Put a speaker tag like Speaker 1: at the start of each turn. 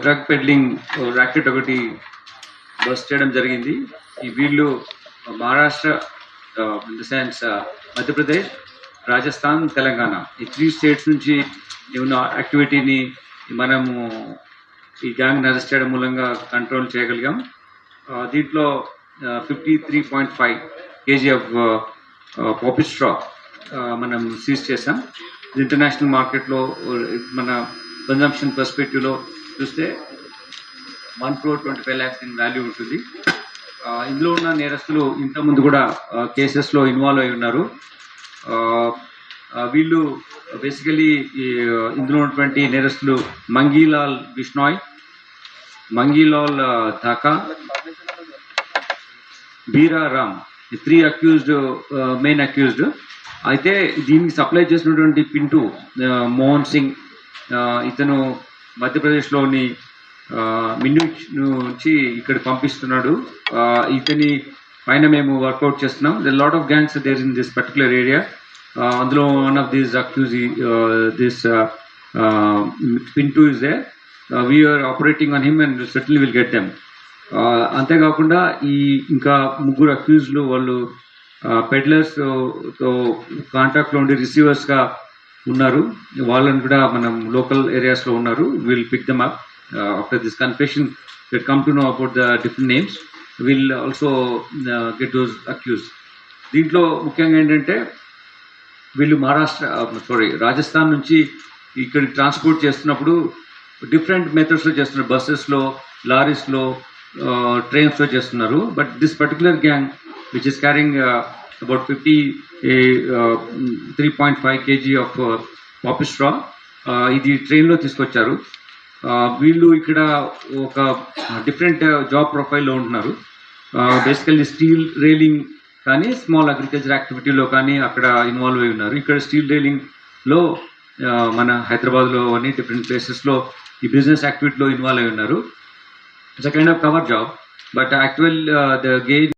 Speaker 1: Drug peddling racket ఒకటి bus చేయడం జరిగింది. ఈ వీళ్ళు Maharashtra in the sense Madhya Pradesh, Rajasthan, Telangana ఈ 3 స్టేట్స్ నుంచి ఉన్న యాక్టివిటీని మనము ఈ గ్యాంగ్ అరెస్ట్ చేయడం మూలంగా కంట్రోల్ చేయగలిగాం. దీంట్లో 53.5 kg ఆఫ్ పాపీ స్ట్రా మనం సీజ్ చేసాం. ఇంటర్నేషనల్ మార్కెట్లో మన కన్జంప్షన్ పర్స్పెక్టివ్లో చూస్తే 1.25 crore ఇన్ వాల్యూ ఉంటుంది. ఇందులో ఉన్న నేరస్తులు ఇంతకుముందు కూడా కేసెస్లో ఇన్వాల్వ్ అయి ఉన్నారు. వీళ్ళు బేసికలీ ఇందులో ఉన్నటువంటి నేరస్తులు Mangilal Bishnoi, Mangilal Dhaka, Bira Ram, 3 accused main accused. అయితే దీనికి సప్లై చేసినటువంటి పింటూ మోహన్ సింగ్, ఇతను మధ్యప్రదేశ్లోని మిన్ను నుంచి ఇక్కడ పంపిస్తున్నాడు. ఇతని పైన మేము వర్కౌట్ చేస్తున్నాం. The lot of gangs there in this particular area. అందులో one of these accuse this Pintu is there. We are operating on him and certainly will get them. అంతేకాకుండా ఈ ఇంకా 3 అక్యూజ్లు వాళ్ళు పెడ్లర్స్ తో కాంటాక్ట్లో ఉండి రిసీవర్స్గా ఉన్నారు. వాళ్ళని కూడా మనం లోకల్ ఏరియాస్లో ఉన్నారు. Will pick them up after this confession. Will come to know about the different names. Will also get those accuse. దీంట్లో ముఖ్యంగా ఏంటంటే వీళ్ళు రాజస్థాన్ నుంచి ఇక్కడికి ట్రాన్స్పోర్ట్ చేస్తున్నప్పుడు డిఫరెంట్ మెథడ్స్లో చేస్తున్నారు. బస్సెస్లో, లారీస్లో, ట్రైన్స్లో చేస్తున్నారు. But this particular gang which is carrying about 3.5 kg of poppy straw, ఇది ట్రైన్లో తీసుకొచ్చారు. వీళ్ళు ఇక్కడ ఒక డిఫరెంట్ జాబ్ ప్రొఫైల్లో ఉంటున్నారు. బేసికల్లీ స్టీల్ రైలింగ్ కానీ స్మాల్ అగ్రికల్చర్ యాక్టివిటీలో కానీ అక్కడ ఇన్వాల్వ్ అయి ఉన్నారు. ఇక్కడ స్టీల్ రైలింగ్లో మన హైదరాబాద్లో అని డిఫరెంట్ ప్లేసెస్లో ఈ బిజినెస్ యాక్టివిటీలో ఇన్వాల్వ్ అయి ఉన్నారు. It's a kind of cover job, but actual the gain